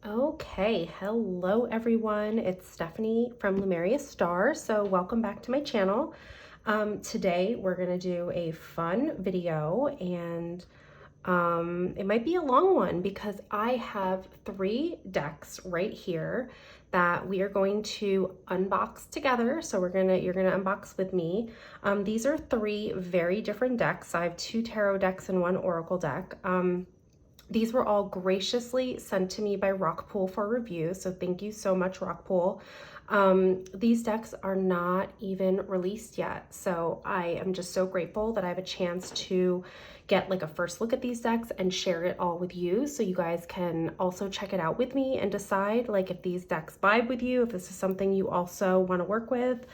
Okay, hello everyone. It's Stephanie from Lumeria Star. So welcome back to my channel. Today we're gonna do a fun video and it might be a long one because I have 3 decks right here that we are going to unbox together. So you're gonna unbox with me. These are 3 very different decks. I have 2 tarot decks and 1 oracle deck. These were all graciously sent to me by Rockpool for review, so thank you so much, Rockpool. These decks are not even released yet, so I am just so grateful that I have a chance to get like a first look at these decks and share it all with you, so you guys can also check it out with me and decide like if these decks vibe with you, if this is something you also want to work with.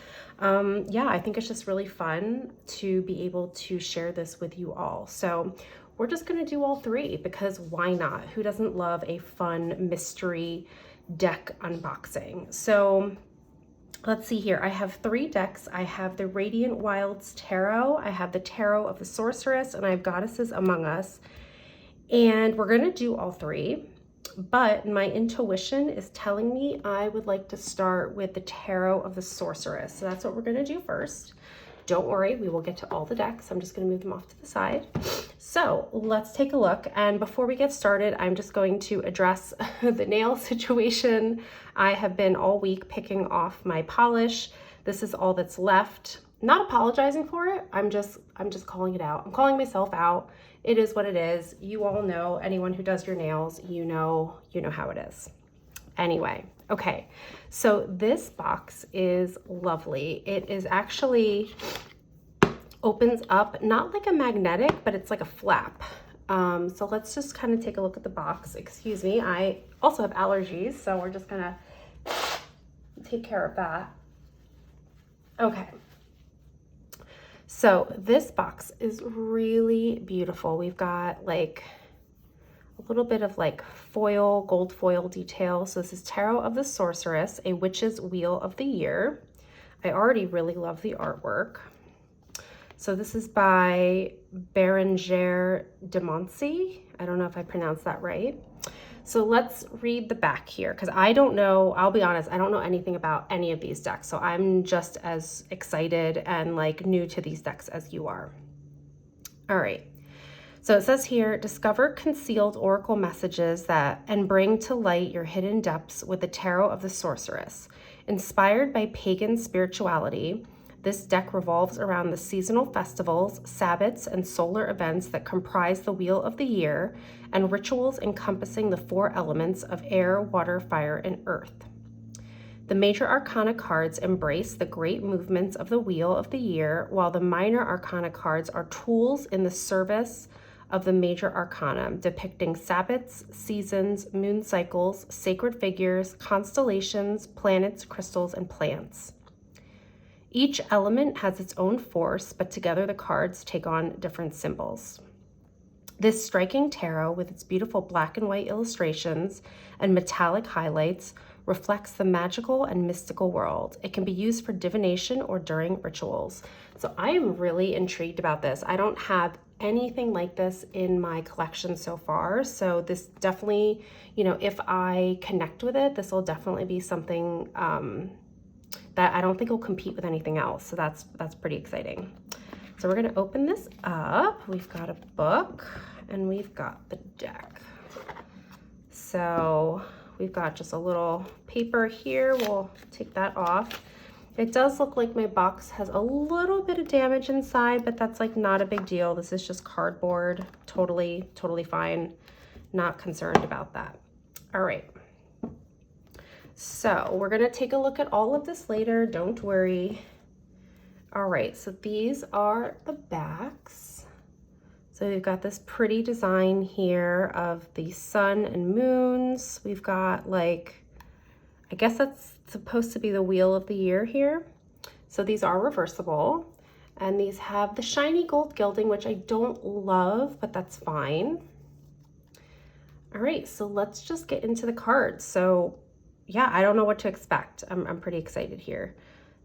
Yeah, I think it's just really fun to be able to share this with you all. So we're just gonna do all 3 because why not? Who doesn't love a fun mystery deck unboxing? So let's see here. I have 3 decks. I have the Radiant Wilds Tarot, I have the Tarot of the Sorceress, and I have Goddesses Among Us. And we're gonna do all 3, but my intuition is telling me I would like to start with the Tarot of the Sorceress. So that's what we're gonna do first. Don't worry, we will get to all the decks. I'm just gonna move them off to the side. So let's take a look. And before we get started, I'm just going to address the nail situation. I have been all week picking off my polish. This is all that's left. Not apologizing for it. I'm just calling it out. I'm calling myself out. It is what it is. You all know, anyone who does your nails, you know how it is. Anyway, okay, so this box is lovely. It is actually opens up, not like a magnetic, but it's like a flap. So let's just kind of take a look at the box. Excuse me, I also have allergies, so we're just gonna take care of that. Okay. So this box is really beautiful. We've got like a little bit of like foil, gold foil detail. So this is Tarot of the Sorceress, a Witch's Wheel of the Year. I already really love the artwork. So this is by Beranger de Moncy. I don't know if I pronounced that right. So let's read the back here because I don't know, I'll be honest, I don't know anything about any of these decks. So I'm just as excited and like new to these decks as you are. All right. So it says here, discover concealed oracle messages and bring to light your hidden depths with the Tarot of the Sorceress. Inspired by pagan spirituality, this deck revolves around the seasonal festivals, sabbats, and solar events that comprise the Wheel of the Year, and rituals encompassing the 4 elements of air, water, fire, and earth. The major arcana cards embrace the great movements of the Wheel of the Year, while the minor arcana cards are tools in the service of the major arcana, depicting sabbats, seasons, moon cycles, sacred figures, constellations, planets, crystals, and plants. Each element has its own force, but together the cards take on different symbols. This striking tarot, with its beautiful black and white illustrations and metallic highlights, reflects the magical and mystical world. It can be used for divination or during rituals. So I am really intrigued about this. I don't have anything like this in my collection so far. So this definitely, if I connect with it, this will definitely be something that I don't think will compete with anything else. So that's pretty exciting. So we're gonna open this up. We've got a book and we've got the deck. So we've got just a little paper here. We'll take that off. It does look like my box has a little bit of damage inside, but that's like not a big deal. This is just cardboard, totally fine. Not concerned about that. All right. So we're gonna take a look at all of this later, don't worry. All right, so these are the backs. So we've got this pretty design here of the sun and moons. We've got like, I guess that's supposed to be the Wheel of the Year here. So these are reversible, and these have the shiny gold gilding, which I don't love, but that's fine. All right, so let's just get into the cards. So yeah, I don't know what to expect. I'm pretty excited here.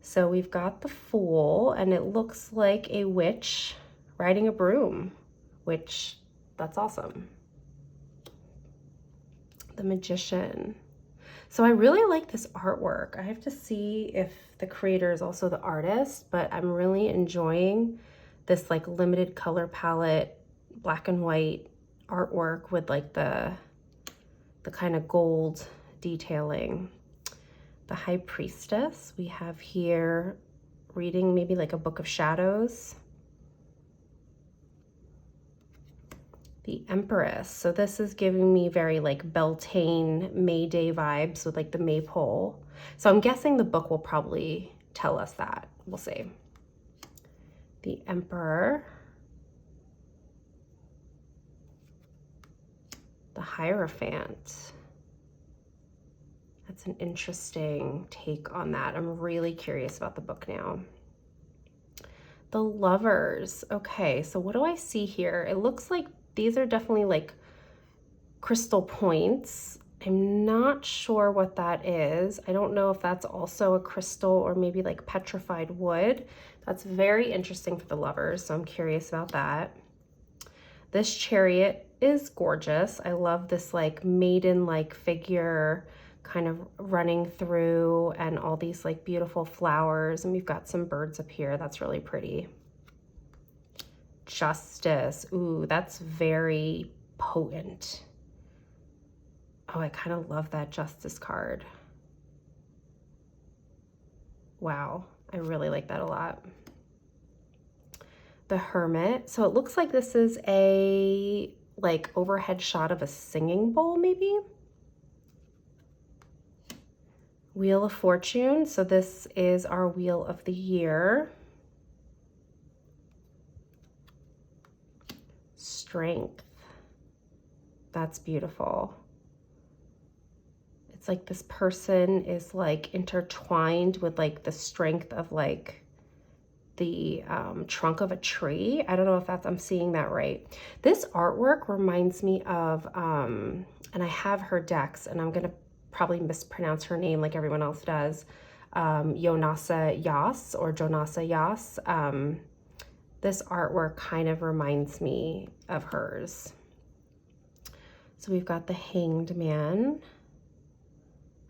So we've got the Fool, and it looks like a witch riding a broom, which that's awesome. The Magician. So I really like this artwork. I have to see if the creator is also the artist, but I'm really enjoying this like limited color palette, black and white artwork with like the kind of gold detailing. The High Priestess we have here reading maybe like a book of shadows. The Empress. So this is giving me very like Beltane May Day vibes with like the maypole. So I'm guessing the book will probably tell us that. We'll see. The Emperor. The Hierophant. That's an interesting take on that. I'm really curious about the book now. The Lovers. Okay, so what do I see here? It looks like these are definitely like crystal points. I'm not sure what that is. I don't know if that's also a crystal or maybe like petrified wood. That's very interesting for the Lovers, so I'm curious about that. This Chariot is gorgeous. I love this like maiden-like figure kind of running through and all these like beautiful flowers, and we've got some birds up here. That's really pretty. Justice. Ooh, that's very potent. Oh, I kind of love that Justice card. Wow, I really like that a lot. The Hermit. So it looks like this is a like overhead shot of a singing bowl maybe. Wheel of Fortune. So this is our wheel of the year. Strength. That's beautiful. It's like this person is like intertwined with like the strength of like the trunk of a tree. I don't know if that's, I'm seeing that right. This artwork reminds me of, and I have her decks, and I'm gonna probably mispronounce her name like everyone else does, Jonasa Yas or Jonasa Yas. This artwork kind of reminds me of hers. So we've got the Hanged Man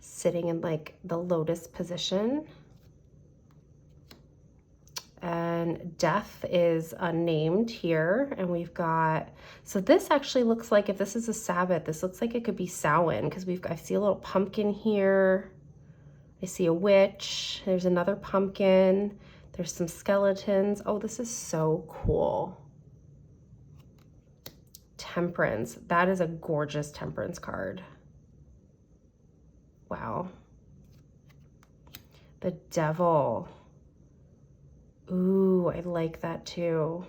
sitting in like the lotus position. And Death is unnamed here. And we've got, so this actually looks like, if this is a Sabbath, this looks like it could be Samhain, because I see a little pumpkin here. I see a witch. There's another pumpkin. There's some skeletons. Oh, this is so cool. Temperance. That is a gorgeous Temperance card. Wow. The Devil. Ooh, I like that too.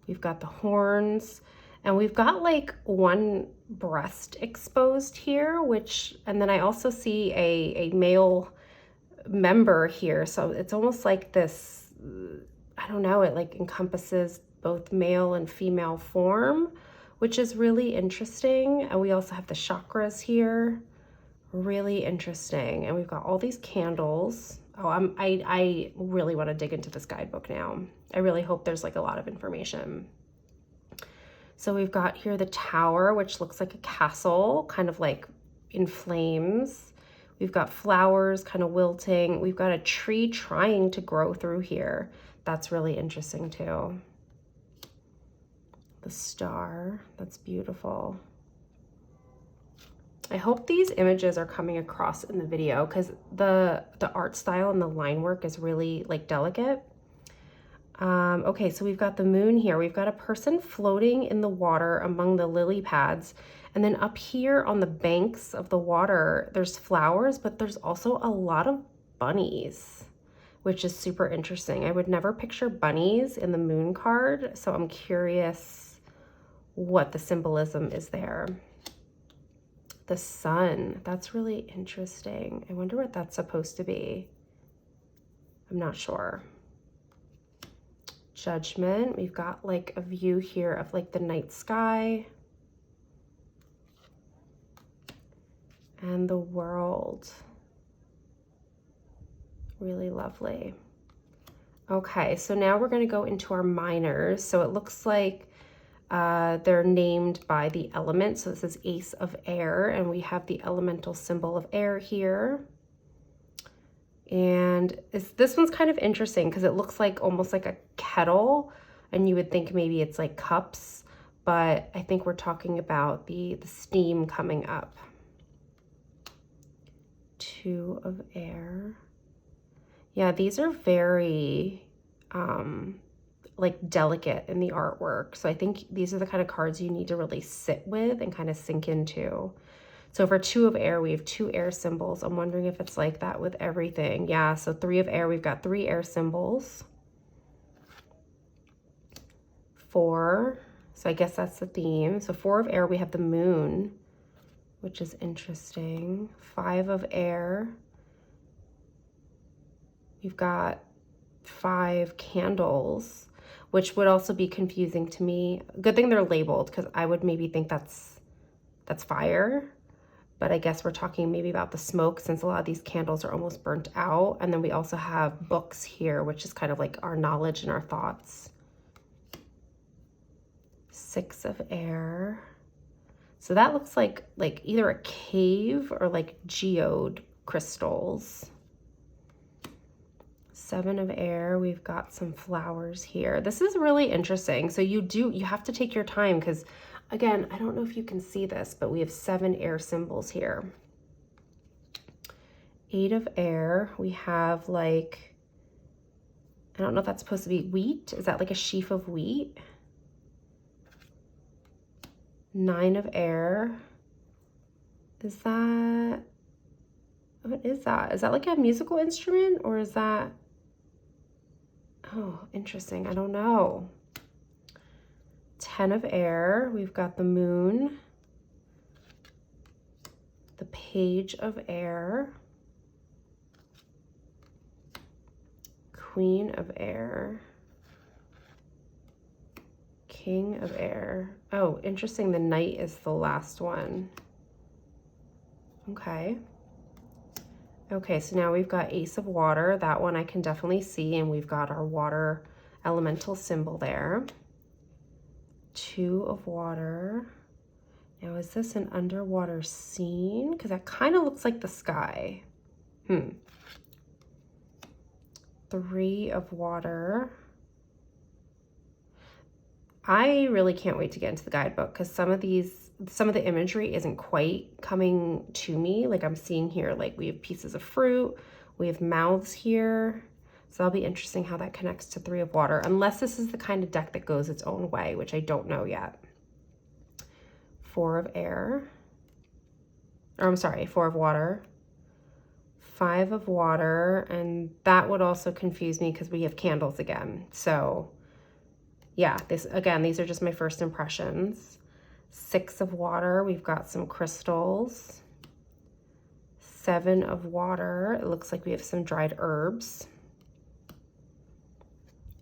We've got the horns, and we've got like one breast exposed here, which, and then I also see a male member here. So it's almost like this, I don't know, it like encompasses both male and female form, which is really interesting. And we also have the chakras here. Really interesting. And we've got all these candles. Oh, I really want to dig into this guidebook now. I really hope there's like a lot of information. So we've got here the Tower, which looks like a castle, kind of like in flames. We've got flowers kind of wilting. We've got a tree trying to grow through here. That's really interesting too. The Star, that's beautiful. I hope these images are coming across in the video, because the art style and the line work is really like delicate. Okay, so we've got the moon here. We've got a person floating in the water among the lily pads. And then up here on the banks of the water, there's flowers, but there's also a lot of bunnies, which is super interesting. I would never picture bunnies in the moon card, so I'm curious what the symbolism is there. The sun, that's really interesting. I wonder what that's supposed to be. I'm not sure. Judgment, we've got like a view here of like the night sky. And the World. Really lovely. Okay, so now we're going to go into our minors. So it looks like They're named by the element. So this is Ace of Air, and we have the elemental symbol of air here. And this one's kind of interesting because it looks like almost like a kettle, and you would think maybe it's like cups, but I think we're talking about the steam coming up. 2 of air. Yeah, these are very like delicate in the artwork. So I think these are the kind of cards you need to really sit with and kind of sink into. So for 2 of air, we have 2 air symbols. I'm wondering if it's like that with everything. Yeah, so 3 of air, we've got 3 air symbols. 4, so I guess that's the theme. So 4 of air, we have the moon, which is interesting. 5 of air, we've got 5 candles, which would also be confusing to me. Good thing they're labeled, because I would maybe think that's fire. But I guess we're talking maybe about the smoke, since a lot of these candles are almost burnt out. And then we also have books here, which is kind of like our knowledge and our thoughts. 6 of air. So that looks like either a cave or like geode crystals. 7 of air, we've got some flowers here. This is really interesting. So you have to take your time, because again, I don't know if you can see this, but we have 7 air symbols here. 8 of air, we have like, I don't know if that's supposed to be wheat. Is that like a sheaf of wheat? 9 of air, is that, what is that? Is that like a musical instrument, or is that, oh, interesting, I don't know. 10 of air, we've got the moon, the page of air, queen of air, king of air. Oh, interesting, the knight is the last one. Okay. Okay, so now we've got ace of water. That one I can definitely see, and we've got our water elemental symbol there. 2 of water. Now, is this an underwater scene? Because that kind of looks like the sky. 3 of water. I really can't wait to get into the guidebook, because some of the imagery isn't quite coming to me. Like I'm seeing here, like we have pieces of fruit, we have mouths here. So that'll be interesting how that connects to 3 of water, unless this is the kind of deck that goes its own way, which I don't know yet. 4 of air, or I'm sorry, 4 of water. 5 of water, and that would also confuse me because we have candles again. So yeah, this again, these are just my first impressions. 6 of water, we've got some crystals. 7 of water, it looks like we have some dried herbs.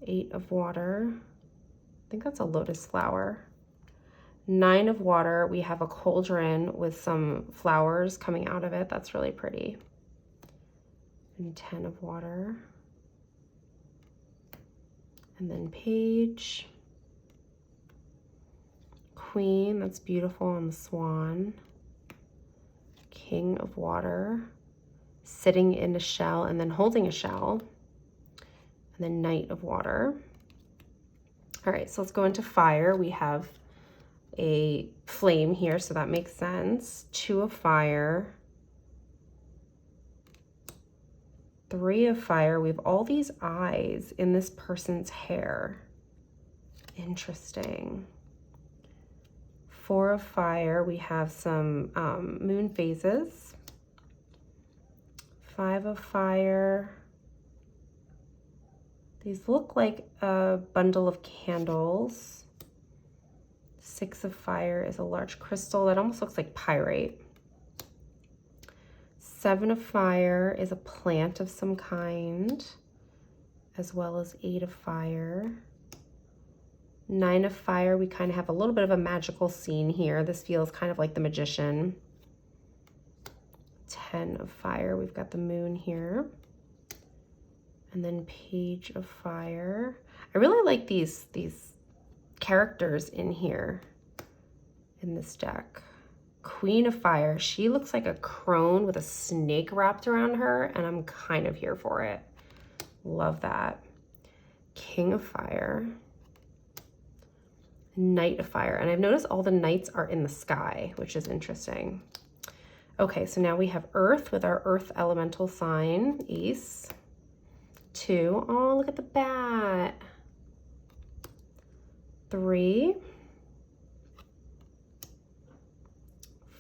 8 of water, I think that's a lotus flower. 9 of water, we have a cauldron with some flowers coming out of it. That's really pretty. And 10 of water. And then page. Queen, that's beautiful on the swan. King of water, sitting in a shell and then holding a shell. And then knight of water. All right, so let's go into fire. We have a flame here, so that makes sense. 2 of fire. 3 of fire. We have all these eyes in this person's hair. Interesting. 4 of fire. We have some moon phases. 5 of fire. These look like a bundle of candles. 6 of fire is a large crystal that almost looks like pyrite. 7 of fire is a plant of some kind, as well as 8 of fire. 9 of fire, we kind of have a little bit of a magical scene here. This feels kind of like the magician. 10 of fire, we've got the moon here. And then page of fire. I really like these characters in here in this deck. Queen of Fire. She looks like a crone with a snake wrapped around her, and I'm kind of here for it. Love that. King of Fire. Knight of Fire. And I've noticed all the knights are in the sky, which is interesting. Okay, so now we have Earth with our Earth elemental sign, Ace. 2. Oh, look at the bat. 3.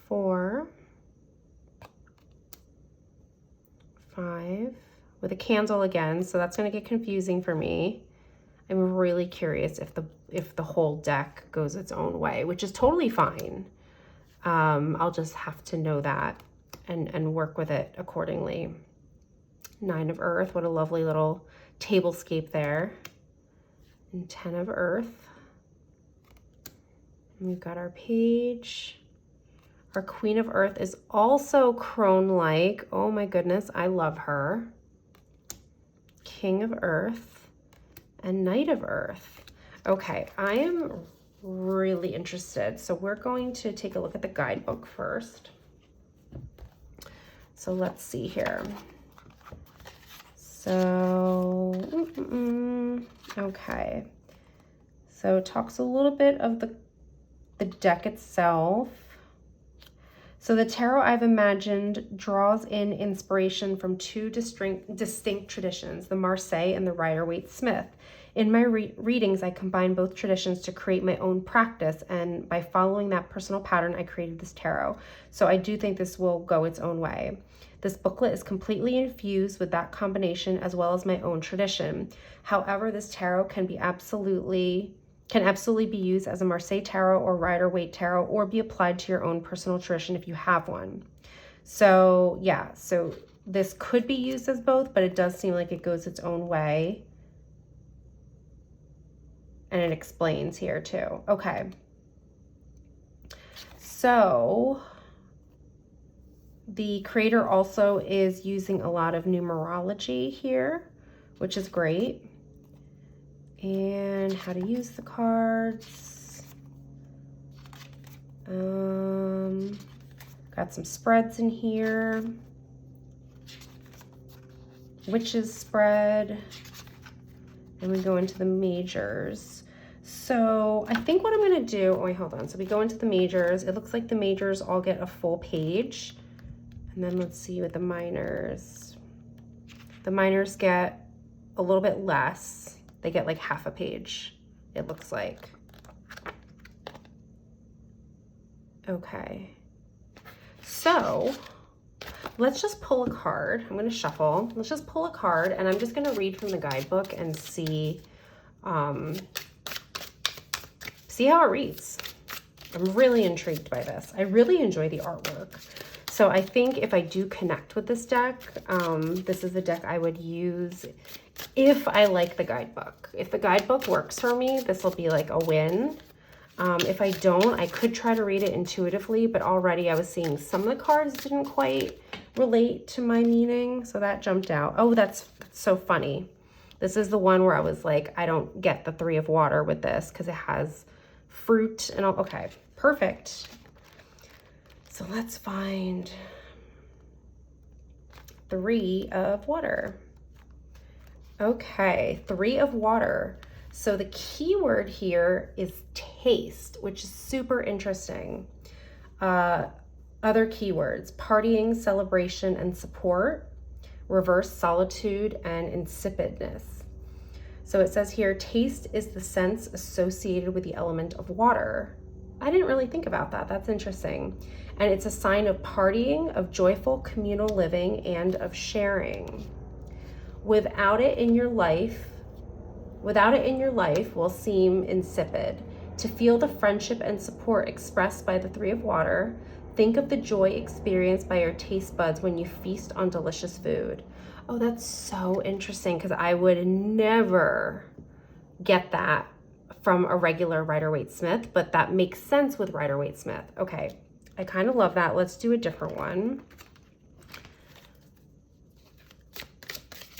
4. 5. With a candle again, so that's going to get confusing for me. I'm really curious if the whole deck goes its own way, which is totally fine. I'll just have to know that and work with it accordingly. 9 of Earth, what a lovely little tablescape there. And 10 of Earth. And we've got our page. Our Queen of Earth is also crone-like. Oh my goodness, I love her. King of Earth and Knight of Earth. Okay, I am really interested. So we're going to take a look at the guidebook first. So let's see here. So, okay. So it talks a little bit of the deck itself. So the tarot I've imagined draws in inspiration from 2 distinct traditions, the Marseille and the Rider-Waite-Smith. In my readings, I combine both traditions to create my own practice, and by following that personal pattern, I created this tarot. So I do think this will go its own way. This booklet is completely infused with that combination as well as my own tradition. However, this tarot can absolutely be used as a Marseille tarot or Rider-Waite tarot, or be applied to your own personal tradition if you have one. So yeah, so this could be used as both, but it does seem like it goes its own way. And it explains here too. Okay. So the creator also is using a lot of numerology here, which is great. And how to use the cards. Got some spreads in here. Witch's spread. And we go into the majors. So I think what I'm going to do, oh wait, hold on. So we go into the majors. It looks like the majors all get a full page. And then let's see with the minors. The minors get a little bit less. They get like half a page, it looks like. Okay. So let's just pull a card. I'm going to shuffle. Let's just pull a card, and I'm just going to read from the guidebook and see how it reads. I'm really intrigued by this. I really enjoy the artwork. So I think if I do connect with this deck, this is the deck I would use if I like the guidebook. If the guidebook works for me, this will be like a win. If I don't, I could try to read it intuitively, but already I was seeing some of the cards didn't quite relate to my meaning, so that jumped out. Oh, that's so funny. This is the one where I was like, I don't get the 3 of water with this because it has fruit and all. Okay, perfect. So let's find 3 of water. Okay, 3 of water. So the key word here is taste, which is super interesting. Other keywords: partying, celebration, and support. Reverse: solitude and insipidness. So it says here, taste is the sense associated with the element of water. I didn't really think about that. That's interesting. And it's a sign of partying, of joyful communal living, and of sharing. Without it in your life will seem insipid. To feel the friendship and support expressed by the 3 of water, think of the joy experienced by your taste buds when you feast on delicious food. Oh, that's so interesting, because I would never get that from a regular Rider-Waite-Smith, but that makes sense with Rider-Waite-Smith. Okay, I kind of love that. Let's do a different one.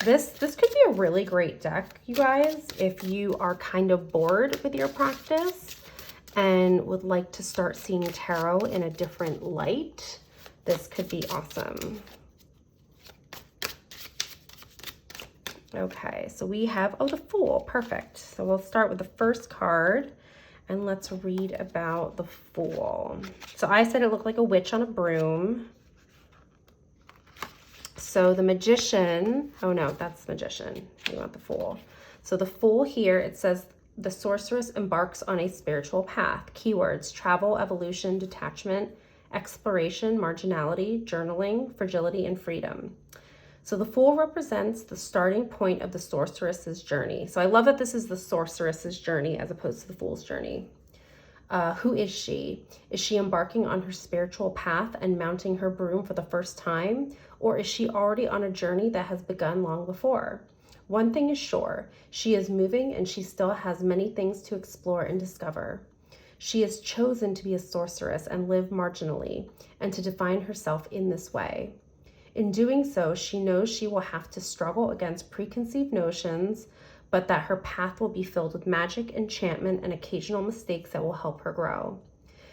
This could be a really great deck, you guys, if you are kind of bored with your practice and would like to start seeing tarot in a different light. This could be awesome. Okay, so we have, oh, the Fool, perfect. So we'll start with the first card and let's read about the Fool. So I said it looked like a witch on a broom. So the Magician, oh no, that's the Magician. You want the Fool. So the Fool here, it says, the sorceress embarks on a spiritual path. Keywords: travel, evolution, detachment, exploration, marginality, journaling, fragility, and freedom. So the Fool represents the starting point of the sorceress's journey. So I love that this is the sorceress's journey as opposed to the Fool's journey. Who is she? Is she embarking on her spiritual path and mounting her broom for the first time? Or is she already on a journey that has begun long before? One thing is sure, she is moving and she still has many things to explore and discover. She has chosen to be a sorceress and live marginally, and to define herself in this way. In doing so, she knows she will have to struggle against preconceived notions, but that her path will be filled with magic, enchantment, and occasional mistakes that will help her grow.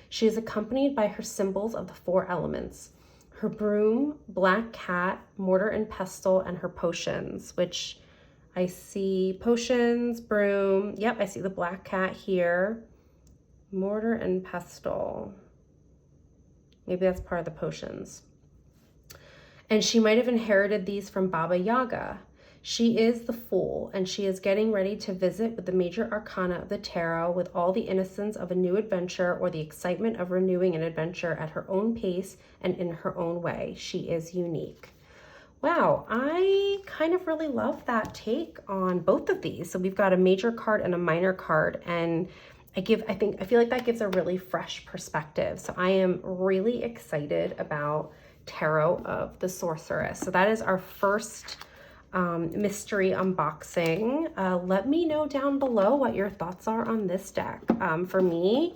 She is accompanied by her symbols of the 4 elements: her broom, black cat, mortar and pestle, and her potions, which I see potions, broom. Yep, I see the black cat here. Mortar and pestle. Maybe that's part of the potions. And she might have inherited these from Baba Yaga. She is the Fool, and she is getting ready to visit with the major arcana of the tarot with all the innocence of a new adventure or the excitement of renewing an adventure at her own pace and in her own way. She is unique. Wow, I kind of really love that take on both of these. So we've got a major card and a minor card, and I feel like that gives a really fresh perspective. So I am really excited about Tarot of the Sorceress. So that is our first mystery unboxing. Let me know down below what your thoughts are on this deck. For me,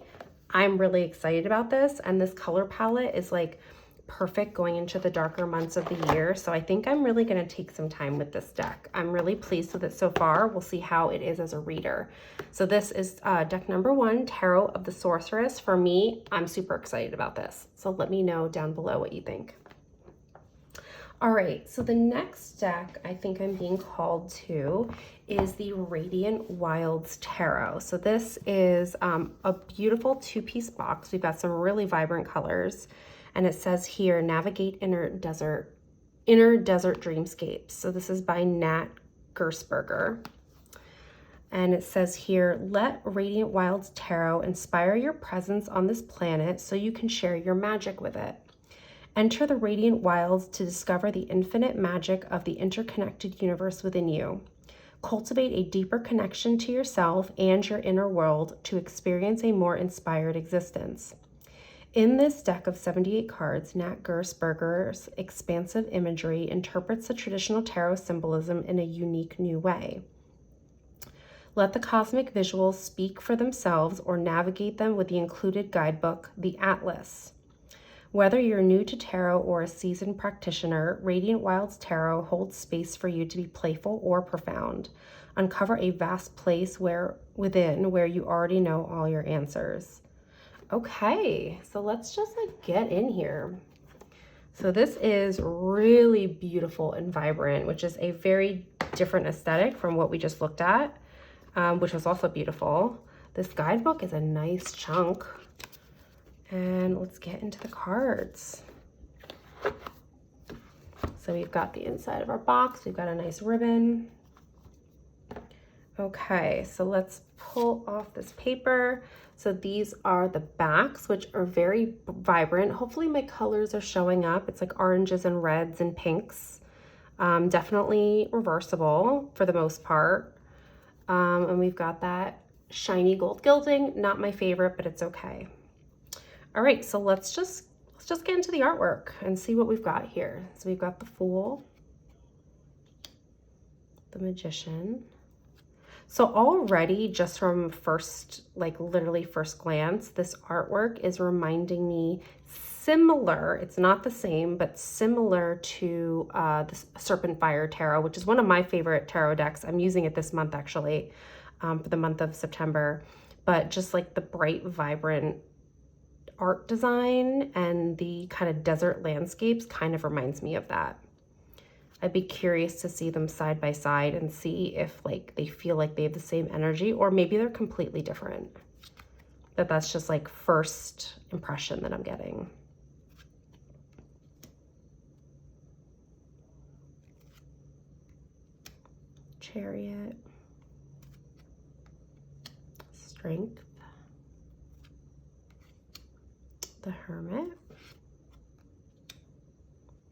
I'm really excited about this, and this color palette is like perfect going into the darker months of the year. So I think I'm really going to take some time with this deck. I'm really pleased with it so far. We'll see how it is as a reader. So this is deck number 1, Tarot of the Sorceress. For me, I'm super excited about this. So let me know down below what you think. All right, so the next deck I think I'm being called to is the Radiant Wilds Tarot. So this is a beautiful 2-piece box. We've got some really vibrant colors. And it says here, navigate inner desert dreamscapes. So this is by Nat Gersberger. And it says here, let Radiant Wilds Tarot inspire your presence on this planet so you can share your magic with it. Enter the Radiant Wilds to discover the infinite magic of the interconnected universe within you. Cultivate a deeper connection to yourself and your inner world to experience a more inspired existence. In this deck of 78 cards, Nat Gersberger's expansive imagery interprets the traditional tarot symbolism in a unique new way. Let the cosmic visuals speak for themselves or navigate them with the included guidebook, the Atlas. Whether you're new to tarot or a seasoned practitioner, Radiant Wilds Tarot holds space for you to be playful or profound. Uncover a vast place within where you already know all your answers. Okay, so let's just get in here. So this is really beautiful and vibrant, which is a very different aesthetic from what we just looked at, which was also beautiful. This guidebook is a nice chunk. And let's get into the cards. So we've got the inside of our box. We've got a nice ribbon. Okay, so let's pull off this paper. So these are the backs, which are very vibrant. Hopefully my colors are showing up. It's like oranges and reds and pinks. Definitely reversible for the most part. And we've got that shiny gold gilding. Not my favorite, but it's okay. All right, so let's just get into the artwork and see what we've got here. So we've got the Fool, the Magician. So already, just from literally first glance, this artwork is reminding me similar, it's not the same, but similar to the Serpent Fire Tarot, which is one of my favorite tarot decks. I'm using it this month actually, for the month of September. But just like the bright, vibrant art design and the kind of desert landscapes kind of reminds me of that. I'd be curious to see them side by side and see if like they feel like they have the same energy, or maybe they're completely different. But that's just like first impression that I'm getting. Chariot. Strength. The Hermit.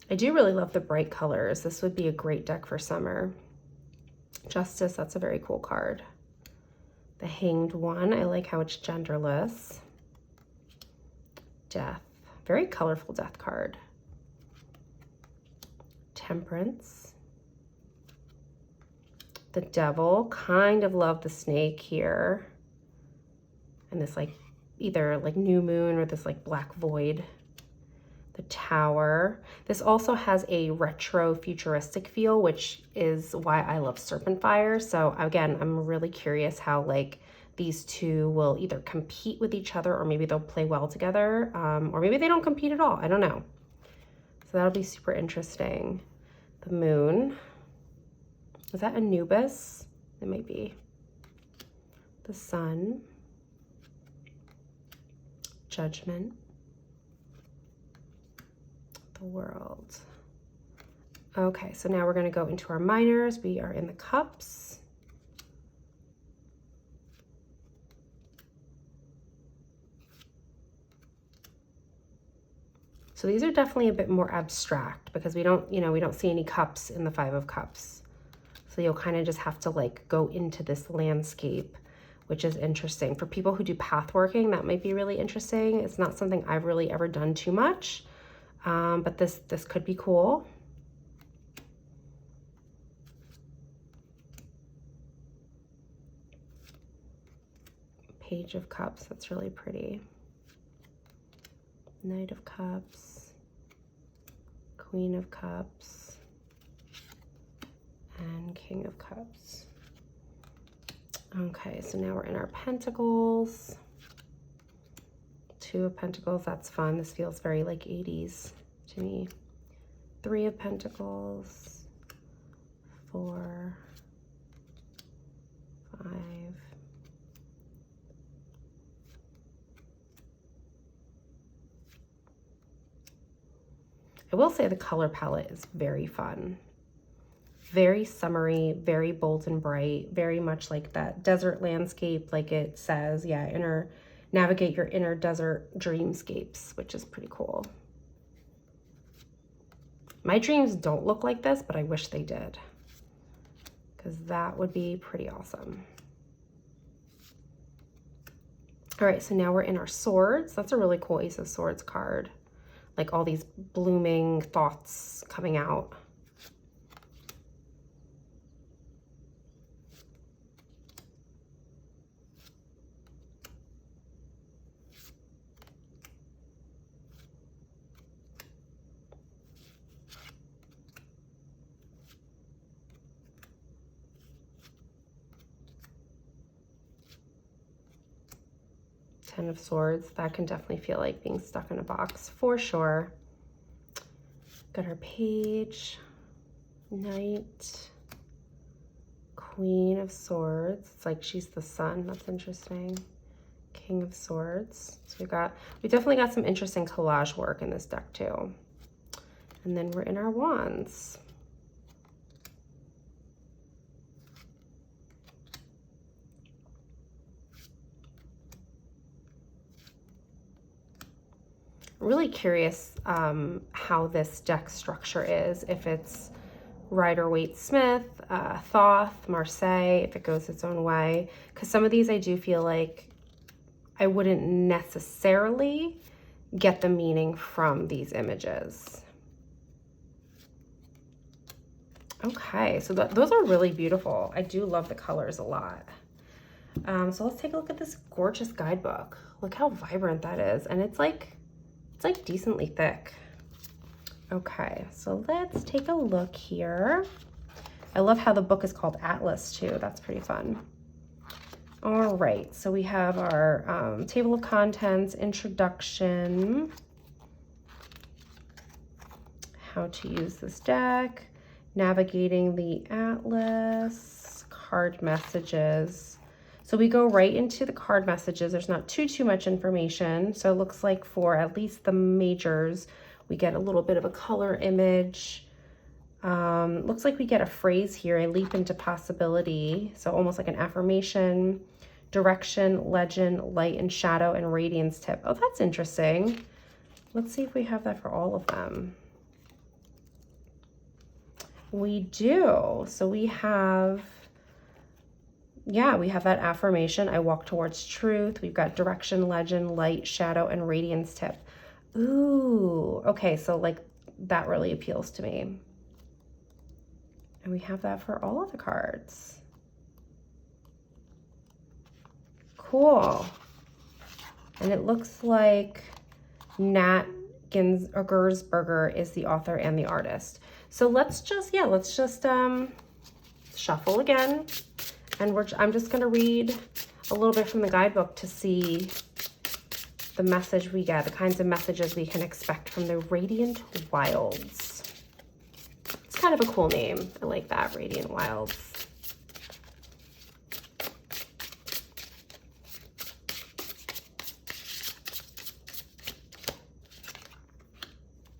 I do really love the bright colors. This would be a great deck for summer. Justice, that's a very cool card. The Hanged One, I like how it's genderless. Death, very colorful death card. Temperance. The Devil, kind of love the snake here. And this like either like new moon or this like black void. The Tower. This also has a retro futuristic feel, which is why I love Serpent Fire. So again, I'm really curious how like these two will either compete with each other, or maybe they'll play well together, or maybe they don't compete at all. I don't know. So that'll be super interesting. The Moon. Is that Anubis? It might be. The Sun. Judgment. The World. Okay, so now we're going to go into our minors. We are in the Cups. So these are definitely a bit more abstract because we don't, we don't see any cups in the Five of Cups. So you'll kind of just have to like go into this landscape, which is interesting. For people who do path working, that might be really interesting. It's not something I've really ever done too much. But this could be cool. Page of Cups, that's really pretty. Knight of Cups, Queen of Cups, and King of Cups. Okay, so now we're in our Pentacles. Two of Pentacles, that's fun. This feels very like 80s to me. Three of Pentacles, 4, 5. I will say the color palette is very fun. Very summery, very bold and bright, very much like that desert landscape, like it says, yeah, navigate your inner desert dreamscapes, which is pretty cool. My dreams don't look like this, but I wish they did, because that would be pretty awesome. All right, so now we're in our Swords. That's a really cool Ace of Swords card. Like all these blooming thoughts coming out. Ten of Swords, that can definitely feel like being stuck in a box for sure. Got our Page, Knight, Queen of Swords. It's like she's the sun. That's interesting. King of Swords. So we definitely got some interesting collage work in this deck too. And then we're in our Wands. Really curious how this deck structure is, if it's Rider-Waite-Smith, Thoth, Marseille, if it goes its own way, because some of these I do feel like I wouldn't necessarily get the meaning from these images. Okay, so those are really beautiful. I do love the colors a lot. So let's take a look at this gorgeous guidebook. Look how vibrant that is, and it's like It's like decently thick. Okay, so let's take a look here. I love how the book is called Atlas too. That's pretty fun. All right, so we have our table of contents, introduction, how to use this deck, navigating the Atlas, card messages. So we go right into the card messages. There's not too much information. So it looks like for at least the majors, we get a little bit of a color image. Looks like we get a phrase here, a leap into possibility. So almost like an affirmation, direction, legend, light and shadow, and radiance tip. Oh, that's interesting. Let's see if we have that for all of them. We do. So we have, yeah, we have that affirmation. I walk towards truth. We've got direction, legend, light, shadow, and radiance tip. Ooh, okay. So like that really appeals to me. And we have that for all of the cards. Cool. And it looks like Nat Ginsberger is the author and the artist. So let's just shuffle again. And I'm just gonna read a little bit from the guidebook to see the message we get, the kinds of messages we can expect from the Radiant Wilds. It's kind of a cool name. I like that, Radiant Wilds.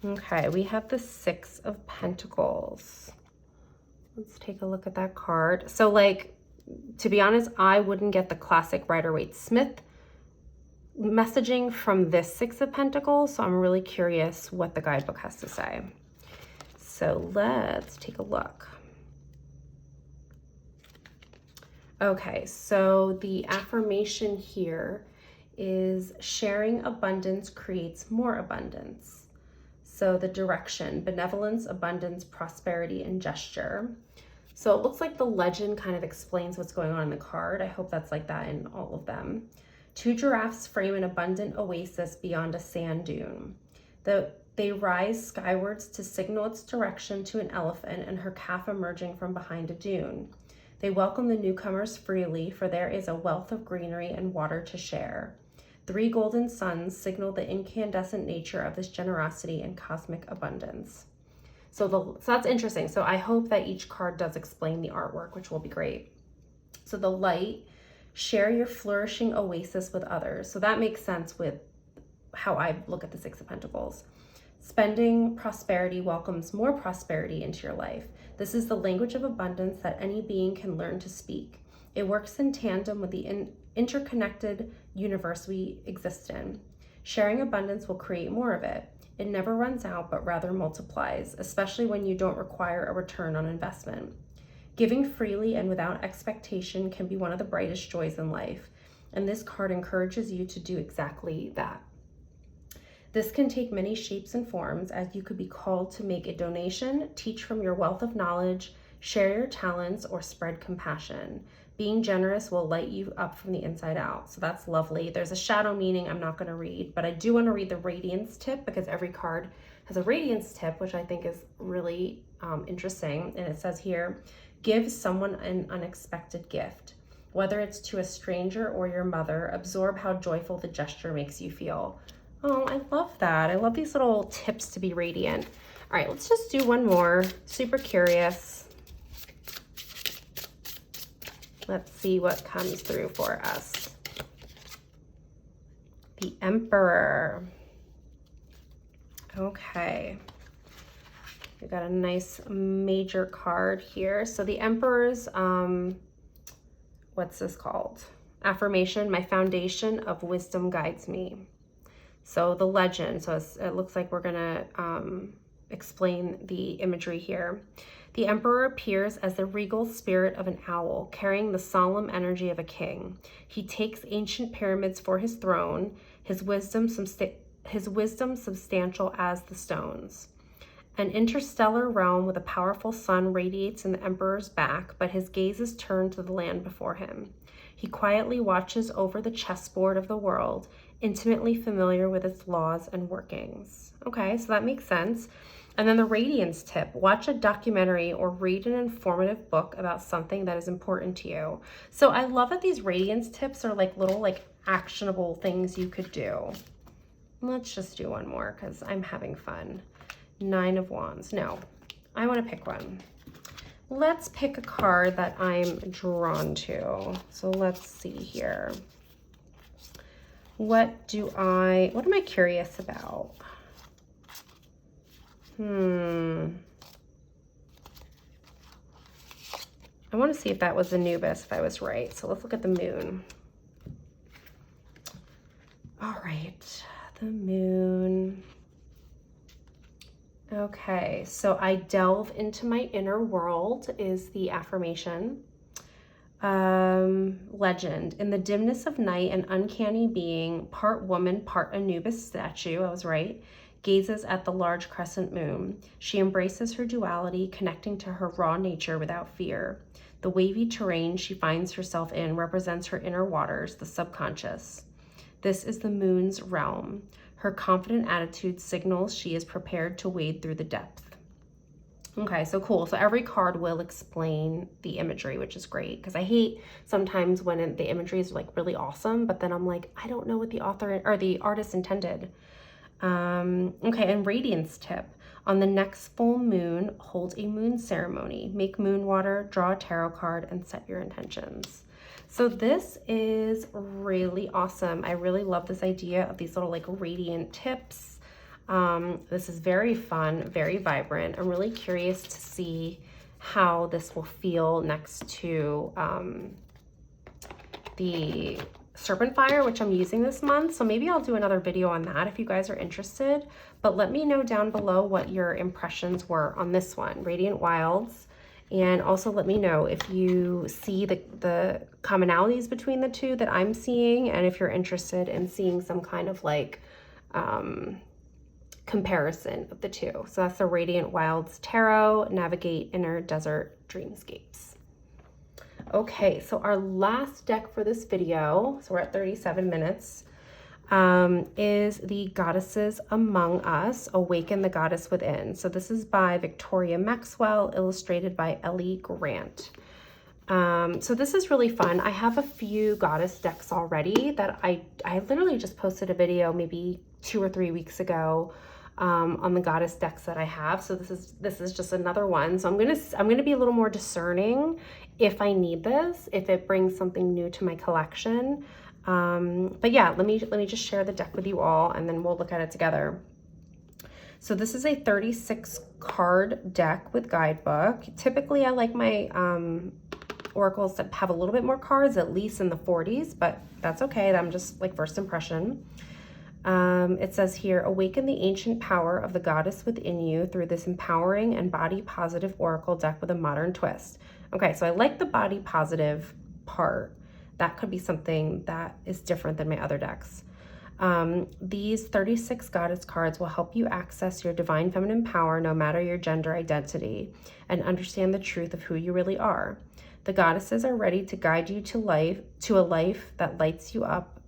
Okay, we have the Six of Pentacles. Let's take a look at that card. So like, to be honest, I wouldn't get the classic Rider-Waite-Smith messaging from this Six of Pentacles. So I'm really curious what the guidebook has to say. So let's take a look. Okay, so the affirmation here is sharing abundance creates more abundance. So the direction, benevolence, abundance, prosperity, and gesture. So it looks like the legend kind of explains what's going on in the card. I hope that's like that in all of them. Two giraffes frame an abundant oasis beyond a sand dune. They rise skywards to signal its direction to an elephant and her calf emerging from behind a dune. They welcome the newcomers freely, for there is a wealth of greenery and water to share. Three golden suns signal the incandescent nature of this generosity and cosmic abundance. So that's interesting. So I hope that each card does explain the artwork, which will be great. So the light, share your flourishing oasis with others. So that makes sense with how I look at the Six of Pentacles. Spending prosperity welcomes more prosperity into your life. This is the language of abundance that any being can learn to speak. It works in tandem with the interconnected universe we exist in. Sharing abundance will create more of it. It never runs out, but rather multiplies, especially when you don't require a return on investment. Giving freely and without expectation can be one of the brightest joys in life, and this card encourages you to do exactly that. This can take many shapes and forms, as you could be called to make a donation, teach from your wealth of knowledge, share your talents, or spread compassion. Being generous will light you up from the inside out. So that's lovely. There's a shadow meaning I'm not going to read, but I do want to read the radiance tip because every card has a radiance tip, which I think is really interesting. And it says here, give someone an unexpected gift. Whether it's to a stranger or your mother, absorb how joyful the gesture makes you feel. Oh, I love that. I love these little tips to be radiant. All right, let's just do one more. Super curious. Let's see what comes through for us. The Emperor. Okay. We got a nice major card here. So the Emperor's, what's this called? Affirmation, my foundation of wisdom guides me. So the legend, so it looks like we're gonna explain the imagery here. The Emperor appears as the regal spirit of an owl, carrying the solemn energy of a king. He takes ancient pyramids for his throne, his wisdom substantial as the stones. An interstellar realm with a powerful sun radiates in the Emperor's back, but his gaze is turned to the land before him. He quietly watches over the chessboard of the world, intimately familiar with its laws and workings. Okay, so that makes sense. And then the radiance tip, watch a documentary or read an informative book about something that is important to you. So I love that these radiance tips are like little like actionable things you could do. Let's just do one more because I'm having fun. 9 of Wands. No, I want to pick one. Let's pick a card that I'm drawn to. So let's see here. What am I curious about? I want to see if that was Anubis, if I was right. So let's look at the moon. All right, the moon. Okay, so I delve into my inner world is the affirmation. Legend. In the dimness of night, an uncanny being, part woman, part Anubis statue, I was right, gazes at the large crescent moon. She embraces her duality, connecting to her raw nature without fear. The wavy terrain she finds herself in represents her inner waters, the subconscious. This is the moon's realm. Her confident attitude signals she is prepared to wade through the depth. Okay, so cool. So every card will explain the imagery, which is great because I hate sometimes when the imagery is like really awesome, but then I'm like, I don't know what the author or the artist intended. Okay, and radiance tip. On the next full moon, hold a moon ceremony. Make moon water, draw a tarot card, and set your intentions. So this is really awesome. I really love this idea of these little like radiant tips. This is very fun, very vibrant. I'm really curious to see how this will feel next to the Serpent Fire, which I'm using this month. So maybe I'll do another video on that if you guys are interested. But let me know down below what your impressions were on this one, Radiant Wilds. And also let me know if you see the commonalities between the two that I'm seeing, and if you're interested in seeing some kind of like comparison of the two. So that's the Radiant Wilds Tarot, Navigate Inner Desert Dreamscapes. Okay, so our last deck for this video, so we're at 37 minutes, is the Goddesses Among Us, Awaken the Goddess Within. So this is by Victoria Maxwell, illustrated by Ellie Grant. So this is really fun. I have a few goddess decks already that I literally just posted a video maybe 2 or 3 weeks ago on the goddess decks that I have. So this is just another one. So I'm gonna be a little more discerning if I need this, if it brings something new to my collection. But yeah, let me just share the deck with you all, and then we'll look at it together. So this is a 36 card deck with guidebook. Typically I like my oracles that have a little bit more cards, at least in the 40s, but that's okay. I'm just like first impression. It says here, awaken the ancient power of the goddess within you through this empowering and body positive oracle deck with a modern twist. Okay, so I like the body positive part. That could be something that is different than my other decks. These 36 goddess cards will help you access your divine feminine power no matter your gender identity, and understand the truth of who you really are. The goddesses are ready to guide you to a life that lights you up.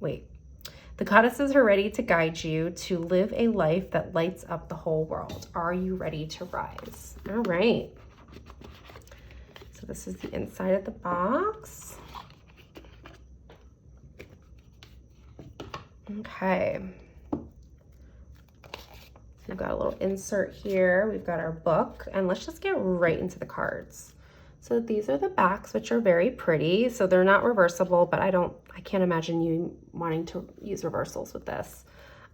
The goddesses are ready to guide you to live a life that lights up the whole world. Are you ready to rise? All right. So this is the inside of the box. Okay. So we've got a little insert here. We've got our book, and let's just get right into the cards. So these are the backs, which are very pretty. So they're not reversible, but I can't imagine you wanting to use reversals with this.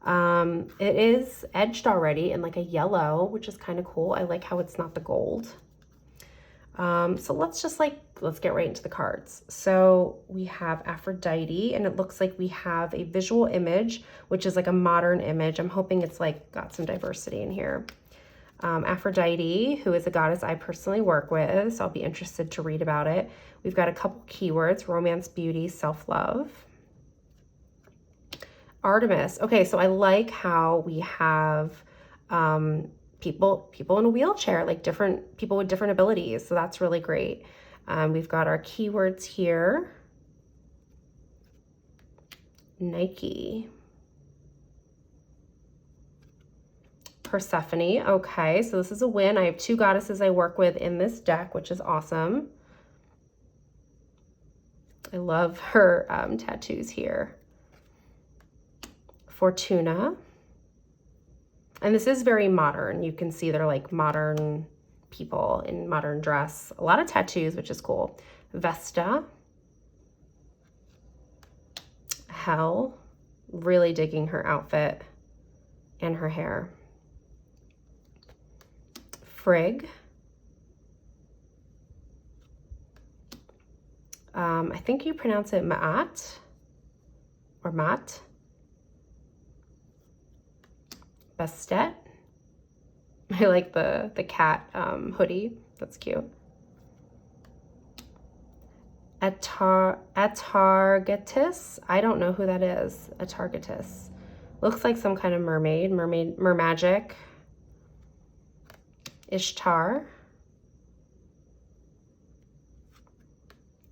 It is edged already in like a yellow, which is kind of cool. I like how it's not the gold. So let's get right into the cards. So we have Aphrodite, and it looks like we have a visual image, which is like a modern image. I'm hoping it's like got some diversity in here. Aphrodite, who is a goddess I personally work with, so I'll be interested to read about it. We've got a couple keywords: romance, beauty, self-love. Artemis. Okay, so I like how we have people in a wheelchair, like different people with different abilities. So that's really great. We've got our keywords here. Nike. Persephone. Okay, so this is a win. I have 2 goddesses I work with in this deck, which is awesome. I love her tattoos here. Fortuna. And this is very modern. You can see they're like modern people in modern dress. A lot of tattoos, which is cool. Vesta. Hell. Really digging her outfit and her hair. Frigg. I think you pronounce it Maat or Mat. Bastet. I like the cat hoodie. That's cute. Atargatis. I don't know who that is. Atargatis. Looks like some kind of mermaid. Mermagic. Ishtar.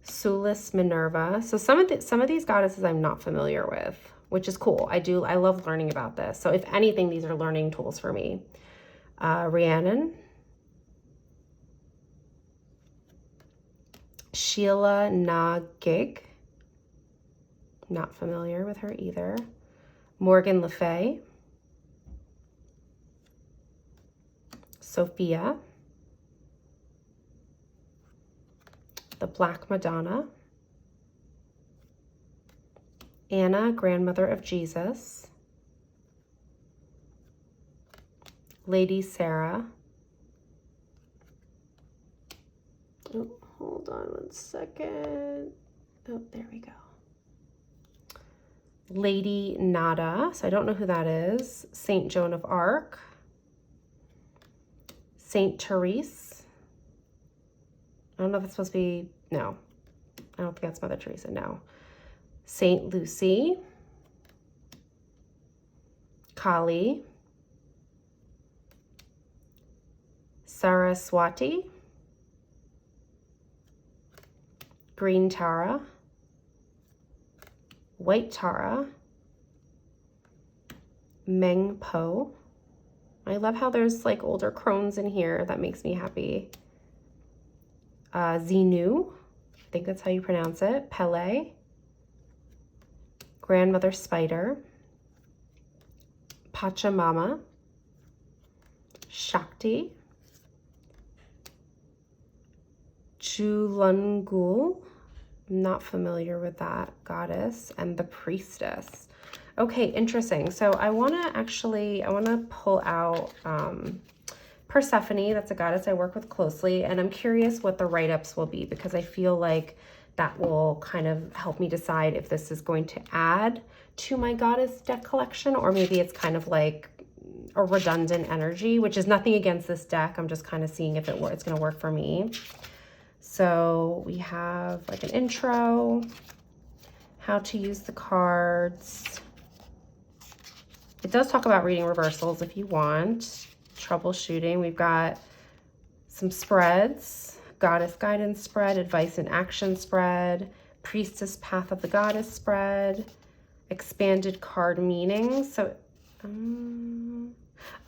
Sulis Minerva. So some of these goddesses I'm not familiar with, which is cool. I love learning about this. So if anything, these are learning tools for me. Rhiannon. Sheila Nagig. Not familiar with her either. Morgan Le Fay. Sophia. The Black Madonna. Anna, grandmother of Jesus. Lady Sarah. Oh, hold on one second. Oh, there we go. Lady Nada. So I don't know who that is. Saint Joan of Arc. Saint Therese. I don't know if it's supposed to be, no. I don't think that's Mother Teresa, no. Saint Lucy. Kali. Saraswati. Green Tara. White Tara. Meng Po. I love how there's like older crones in here. That makes me happy. Xenu, I think that's how you pronounce it. Pele. Grandmother Spider. Pachamama. Shakti. Chulungul. Not familiar with that goddess. And the Priestess. Okay, interesting. So I want to pull out Persephone. That's a goddess I work with closely, and I'm curious what the write-ups will be, because I feel like that will kind of help me decide if this is going to add to my goddess deck collection, or maybe it's kind of like a redundant energy, which is nothing against this deck. I'm just kind of seeing if it's going to work for me. So we have like an intro, how to use the cards. It does talk about reading reversals if you want. Troubleshooting. We've got some spreads. Goddess guidance spread. Advice and action spread. Priestess path of the goddess spread. Expanded card meanings. So,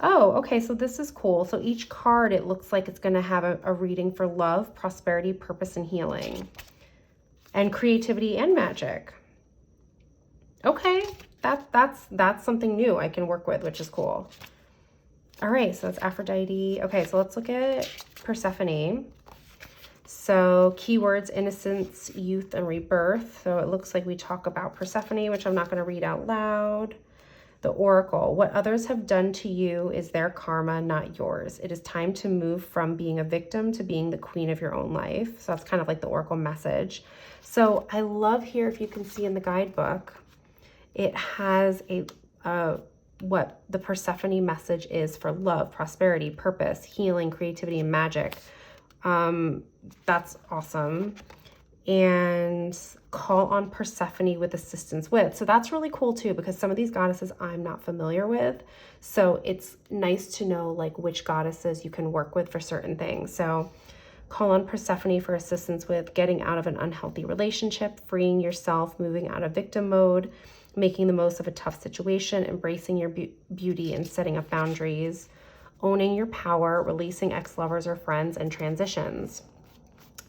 oh, okay. So this is cool. So each card, it looks like it's going to have a reading for love, prosperity, purpose, and healing. And creativity and magic. Okay. That's something new I can work with, which is cool. All right, so that's Aphrodite. Okay, so let's look at Persephone. So keywords: innocence, youth, and rebirth. So it looks like we talk about Persephone, which I'm not going to read out loud. The Oracle: what others have done to you is their karma, not yours. It is time to move from being a victim to being the queen of your own life. So that's kind of like the Oracle message. So I love here, if you can see in the guidebook, it has what the Persephone message is for love, prosperity, purpose, healing, creativity, and magic. That's awesome. And call on Persephone with assistance with. So that's really cool too, because some of these goddesses I'm not familiar with. So it's nice to know like which goddesses you can work with for certain things. So call on Persephone for assistance with getting out of an unhealthy relationship, freeing yourself, moving out of victim mode, making the most of a tough situation, embracing your beauty and setting up boundaries, owning your power, releasing ex-lovers or friends, and transitions.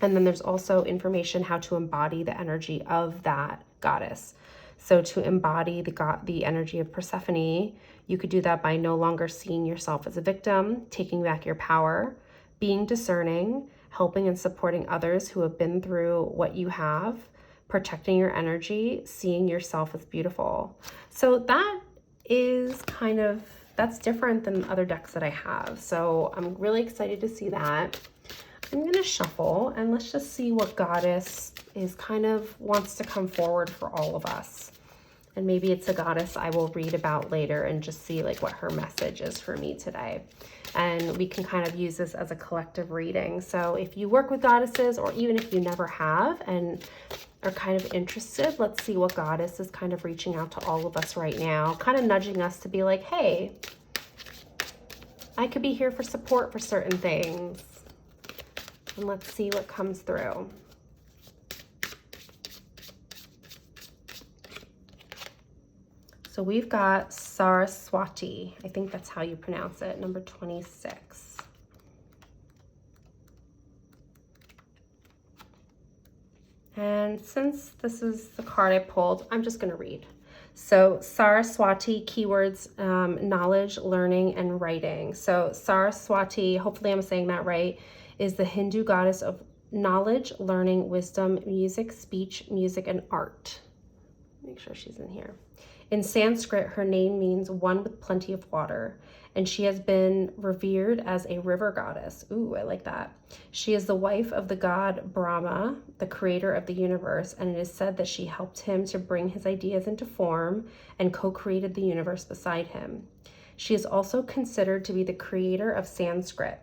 And then there's also information how to embody the energy of that goddess. So to embody the energy of Persephone, you could do that by no longer seeing yourself as a victim, taking back your power, being discerning, helping and supporting others who have been through what you have, protecting your energy, seeing yourself as beautiful. So that is that's different than other decks that I have. So I'm really excited to see that. I'm going to shuffle and let's just see what goddess wants to come forward for all of us. And maybe it's a goddess I will read about later and just see like what her message is for me today. And we can kind of use this as a collective reading. So if you work with goddesses, or even if you never have and are kind of interested, let's see what goddess is kind of reaching out to all of us right now, kind of nudging us to be like, hey, I could be here for support for certain things. And let's see what comes through. So we've got Saraswati. I think that's how you pronounce it, number 26. And since this is the card I pulled, I'm just going to read. So Saraswati, keywords, knowledge, learning, and writing. So Saraswati, hopefully I'm saying that right, is the Hindu goddess of knowledge, learning, wisdom, music, speech, music, and art. Make sure she's in here. In Sanskrit, her name means one with plenty of water, and she has been revered as a river goddess. Ooh, I like that. She is the wife of the god Brahma, the creator of the universe, and it is said that she helped him to bring his ideas into form and co-created the universe beside him. She is also considered to be the creator of Sanskrit.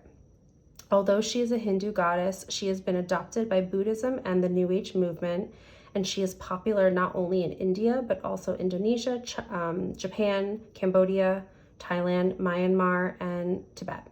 Although she is a Hindu goddess, she has been adopted by Buddhism and the New Age movement, and she is popular not only in India, but also Indonesia, Japan, Cambodia, Thailand, Myanmar, and Tibet.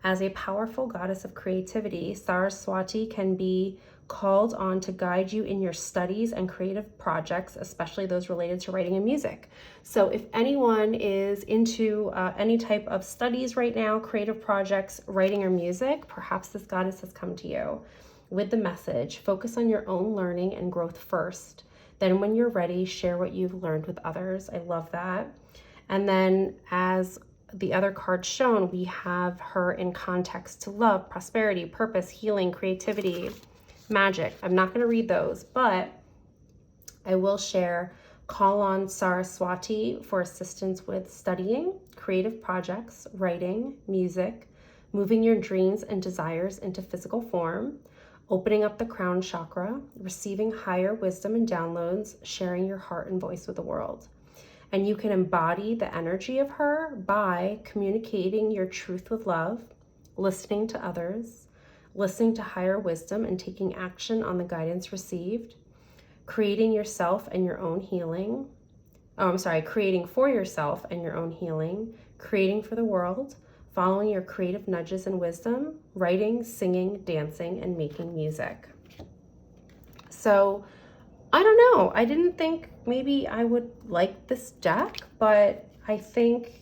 As a powerful goddess of creativity, Saraswati can be called on to guide you in your studies and creative projects, especially those related to writing and music. So if anyone is into any type of studies right now, creative projects, writing or music, perhaps this goddess has come to you with the message, focus on your own learning and growth first. Then when you're ready, share what you've learned with others. I love that. And then as the other cards shown, we have her in context to love, prosperity, purpose, healing, creativity, magic. I'm not going to read those, but I will share, call on Saraswati for assistance with studying, creative projects, writing, music, moving your dreams and desires into physical form, opening up the crown chakra, receiving higher wisdom and downloads, sharing your heart and voice with the world. And you can embody the energy of her by communicating your truth with love, listening to others, listening to higher wisdom and taking action on the guidance received, creating yourself and your own healing. Creating for yourself and your own healing, creating for the world, following your creative nudges and wisdom, writing, singing, dancing, and making music. So I don't know. I didn't think maybe I would like this deck, but I think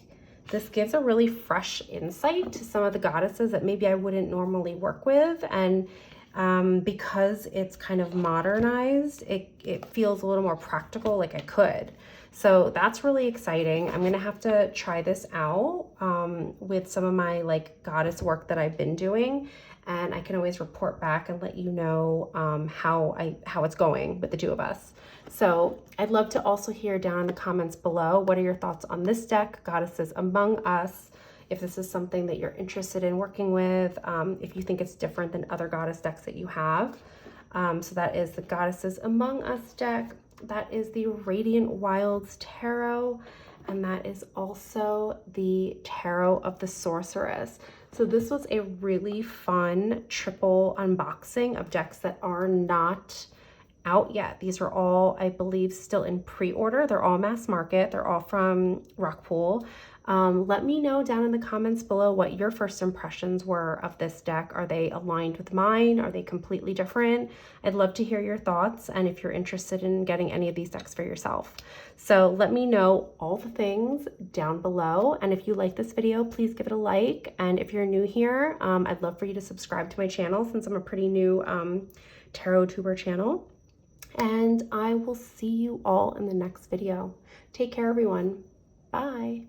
this gives a really fresh insight to some of the goddesses that maybe I wouldn't normally work with. And because it's kind of modernized, it feels a little more practical, like I could. So that's really exciting. I'm gonna have to try this out with some of my like goddess work that I've been doing, and I can always report back and let you know how it's going with the two of us. So I'd love to also hear down in the comments below, what are your thoughts on this deck, Goddesses Among Us? If this is something that you're interested in working with, if you think it's different than other goddess decks that you have. So that is the Goddesses Among Us deck. That is the Radiant Wilds Tarot, and that is also the Tarot of the Sorceress. So this was a really fun triple unboxing of decks that are not out yet. These are all, I believe, still in pre-order. They're all mass market. They're all from Rockpool. Let me know down in the comments below what your first impressions were of this deck. Are they aligned with mine? Are they completely different? I'd love to hear your thoughts and if you're interested in getting any of these decks for yourself. So let me know all the things down below. And if you like this video, please give it a like. And if you're new here, I'd love for you to subscribe to my channel since I'm a pretty new tarot tuber channel. And I will see you all in the next video. Take care, everyone. Bye.